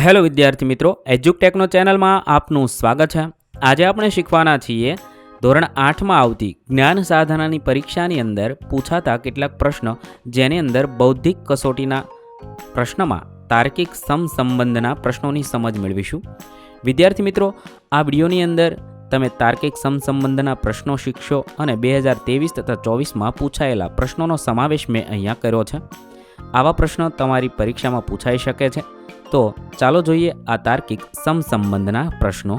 Hello વિદ્યાર્થી મિત્રો, એજ્યુકટેકનો ચેનલમાં આપનું સ્વાગત છે। આજે આપણે શીખવાના છીએ ધોરણ 8માં આવતી જ્ઞાન સાધનાની પરીક્ષાની અંદર પૂછાતા કેટલાક પ્રશ્નો, જેની અંદર બૌદ્ધિક કસોટીના પ્રશ્નમાં તાર્કિક સમસંબંધના પ્રશ્નોની સમજ મેળવીશું। વિદ્યાર્થી મિત્રો, આ વિડીયોની અંદર તમે તાર્કિક સમસંબંધના પ્રશ્નો શીખશો અને 2023 તથા 24માં પૂછાયેલા પ્રશ્નોનો સમાવેશ મેં અહીંયા કર્યો છે। આવા પ્રશ્નો તમારી પરીક્ષામાં પૂછાઈ શકે છે। તો ચાલો જોઈએ આ તાર્કિક સમસંબંધના પ્રશ્નો।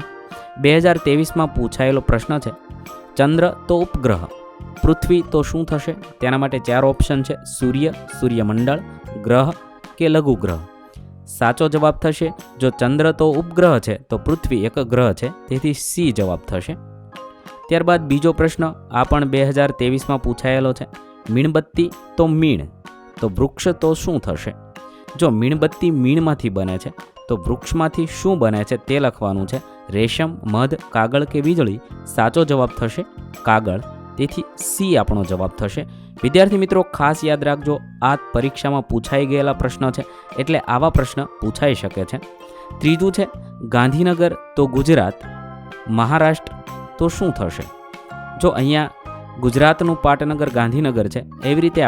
2023માં પૂછાયેલો પ્રશ્ન છે, ચંદ્ર તો ઉપગ્રહ, પૃથ્વી તો શું થશે? તેના માટે 4 ઓપ્શન છે, સૂર્ય, સૂર્યમંડળ, ગ્રહ કે લઘુગ્રહ। સાચો જવાબ થશે, જો ચંદ્ર તો ઉપગ્રહ છે તો પૃથ્વી એક ગ્રહ છે, તેથી સી જવાબ થશે। ત્યારબાદ બીજો પ્રશ્ન આ પણ 2023માં પૂછાયેલો છે, મીણબત્તી તો મીણ, તો વૃક્ષ તો શું થશે? જો મીણબત્તી મીણમાંથી બને છે તો વૃક્ષમાંથી શું બને છે તે લખવાનું છે, રેશમ, મધ, કાગળ કે વીજળી? સાચો જવાબ થશે કાગળ, તેથી સી આપણો જવાબ થશે। વિદ્યાર્થી મિત્રો, ખાસ યાદ રાખજો, આ પરીક્ષામાં પૂછાઈ ગયેલા પ્રશ્નો છે, એટલે આવા પ્રશ્ન પૂછાઈ શકે છે। ત્રીજું છે, ગાંધીનગર તો ગુજરાત, મહારાષ્ટ્ર તો શું થશે? જો અહીંયા ગુજરાતનું પાટનગર ગાંધીનગર છે, એવી રીતે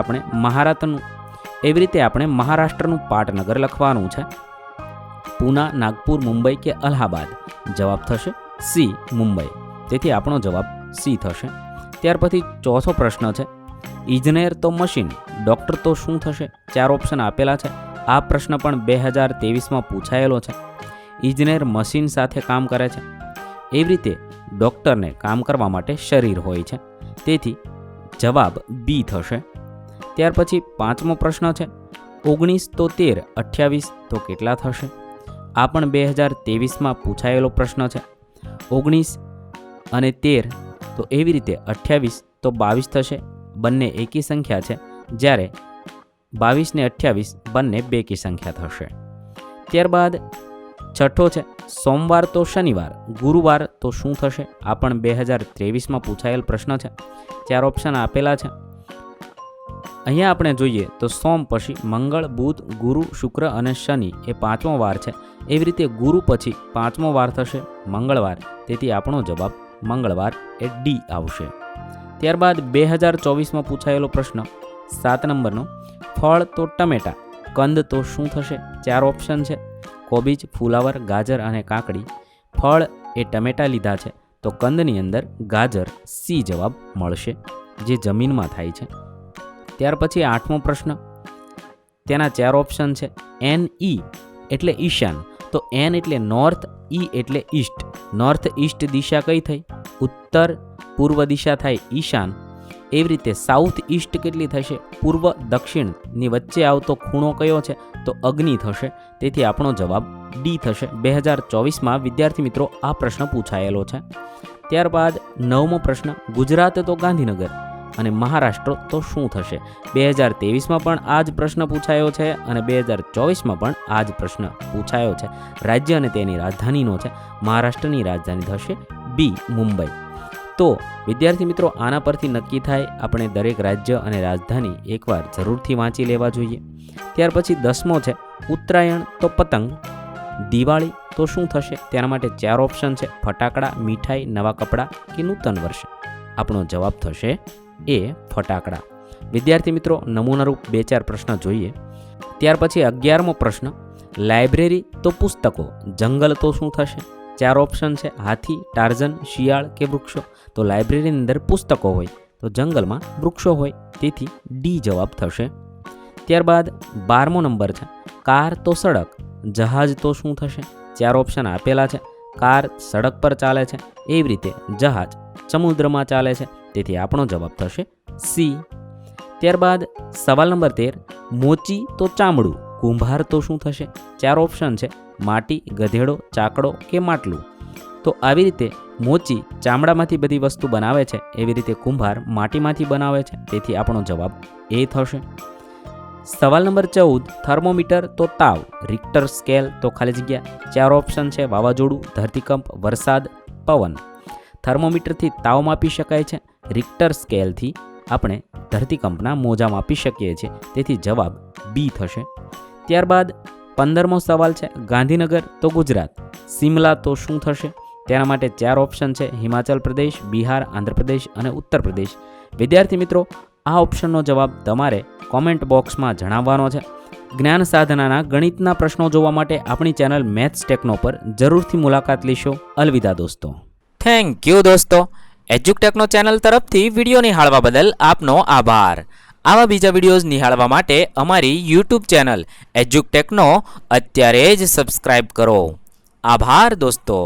આપણે મહારાષ્ટ્રનું પાટનગર લખવાનું છે। પૂના, નાગપુર, મુંબઈ કે અલ્હાબાદ? જવાબ થશે સી, મુંબઈ, તેથી આપણો જવાબ સી થશે। ત્યાર પછી ચોથો પ્રશ્ન છે, ઇજનેર તો મશીન, ડૉક્ટર તો શું થશે? 4 ઓપ્શન આપેલા છે। આ પ્રશ્ન પણ 2023માં પૂછાયેલો છે। ઇજનેર મશીન સાથે કામ કરે છે, એવી રીતે ડૉક્ટરને કામ કરવા માટે શરીર હોય છે, તેથી જવાબ બી થશે। ત્યાર પછી 5મો પ્રશ્ન છે, 19 તો 13, 28 તો કેટલા થશે? આ પણ 2023માં પૂછાયેલો પ્રશ્ન છે। 19 અને 13 તો એવી રીતે 28 તો 22 થશે, બંને એકી સંખ્યા છે, જ્યારે 22 ને 28 બંને બેકી સંખ્યા થશે। ત્યારબાદ છઠ્ઠો છે, સોમવાર તો શનિવાર, ગુરુવાર તો શું થશે? આ પણ 2023માં પૂછાયેલ પ્રશ્ન છે। 4 ઓપ્શન આપેલા છે। અહીંયા આપણે જોઈએ તો સોમ પછી મંગળ, બુધ, ગુરુ, શુક્ર અને શનિ એ 5મો વાર છે, એવી રીતે ગુરુ પછી 5મો વાર થશે મંગળવાર, તેથી આપણો જવાબ મંગળવાર એ ડી આવશે। ત્યારબાદ 2024માં પૂછાયેલો પ્રશ્ન 7 નંબરનો, ફળ તો ટમેટા, કંદ તો શું થશે? 4 ઓપ્શન છે, કોબીજ, ફુલાવર, ગાજર અને કાકડી। ફળ એ ટમેટા લીધા છે, તો કંદની અંદર ગાજર, સી જવાબ મળશે, જે જમીનમાં થાય છે। ત્યાર પછી 8મો પ્રશ્ન, તેના 4 ઓપ્શન છે, એન ઈ એટલે ઈશાન, તો એન એટલે નોર્થ, ઈ એટલે ઈસ્ટ। નોર્થ ઈસ્ટ દિશા કઈ થઈ? ઉત્તર પૂર્વ દિશા થાય ઈશાન, એવી રીતે સાઉથ ઈસ્ટ કેટલી થશે? પૂર્વ દક્ષિણની વચ્ચે આવતો ખૂણો કયો છે? તો અગ્નિ થશે, તેથી આપણો જવાબ ડી થશે। 2024માં વિદ્યાર્થી મિત્રો આ પ્રશ્ન પૂછાયેલો છે। ત્યારબાદ 9મો પ્રશ્ન, ગુજરાત તો ગાંધીનગર અને મહારાષ્ટ્ર તો શું થશે? 2023માં પણ આ જ પ્રશ્ન પૂછાયો છે અને 2024માં પણ આ જ પ્રશ્ન પૂછાયો છે। રાજ્ય અને તેની રાજધાનીનો છે, મહારાષ્ટ્રની રાજધાની થશે બી, મુંબઈ। તો વિદ્યાર્થી મિત્રો, આના પરથી નક્કી થાય આપણે દરેક રાજ્ય અને રાજધાની એકવાર જરૂરથી વાંચી લેવા જોઈએ। ત્યાર પછી 10મો છે, ઉત્તરાયણ તો પતંગ, દિવાળી તો શું થશે? તેના માટે 4 ઓપ્શન છે, ફટાકડા, મીઠાઈ, નવા કપડાં કે નૂતન વર્ષ? આપણો જવાબ થશે એ, ફટાકડા। વિદ્યાર્થી મિત્રો, નમૂનારૂપ 2-4 પ્રશ્ન જોઈએ। ત્યાર પછી 11મો પ્રશ્ન, લાઇબ્રેરી તો પુસ્તકો, જંગલ તો શું થશે? 4 ઓપ્શન છે, હાથી, ટાર્ઝન, શિયાળ કે વૃક્ષો? તો લાઇબ્રેરીની અંદર પુસ્તકો હોય તો જંગલમાં વૃક્ષો હોય, તેથી ડી જવાબ થશે। ત્યારબાદ 12મો નંબર છે, કાર તો સડક, જહાજ તો શું થશે? 4 ઓપ્શન આપેલા છે। કાર સડક પર ચાલે છે, એવી રીતે જહાજ સમુદ્રમાં ચાલે છે, તેથી આપણો જવાબ થશે સી। ત્યારબાદ સવાલ નંબર 13, મોચી તો ચામડું, કુંભાર તો શું થશે? 4 ઓપ્શન છે, માટી, ગધેડો, ચાકડો કે માટલું? તો આવી રીતે મોચી ચામડામાંથી બધી વસ્તુ બનાવે છે, એવી રીતે કુંભાર માટીમાંથી બનાવે છે, તેથી આપણો જવાબ એ થશે। સવાલ નંબર 14, થર્મોમીટર તો તાવ, રિક્ટર સ્કેલ તો ખાલી જગ્યા? 4 ઓપ્શન છે, વાવાઝોડું, ધરતીકંપ, વરસાદ, પવન? થર્મોમીટરથી તાવ માપી શકાય છે, રિક્ટર સ્કેલથી આપણે ધરતીકંપના મોજા માપી શકીએ છીએ, તેથી જવાબ બી થશે। ત્યારબાદ 15મો સવાલ છે, ગાંધીનગર તો ગુજરાત, સિમલા તો શું થશે? તેના માટે 4 ઓપ્શન છે, હિમાચલ પ્રદેશ, બિહાર, આંધ્રપ્રદેશ અને ઉત્તર પ્રદેશ. વિદ્યાર્થી મિત્રો, આ ઓપ્શનનો જવાબ તમારે કોમેન્ટ બોક્સમાં જણાવવાનો છે. જ્ઞાન સાધનાના ગણિતના પ્રશ્નો જોવા માટે આપણી ચેનલ મેથ્સ ટેકનો પર જરૂરથી મુલાકાત લેશો. અલવિદા દોસ્તો. થેન્ક યુ દોસ્તો. એજ્યુકટેકનો ચેનલ તરફથી વિડીયો નિહાળવા બદલ આપનો આભાર. આવા બીજા વિડીયોઝ નિહાળવા માટે અમારી યુટ્યુબ ચેનલ એજ્યુકટેકનો અત્યારે જ સબસ્ક્રાઇબ કરો. આભાર દોસ્તો.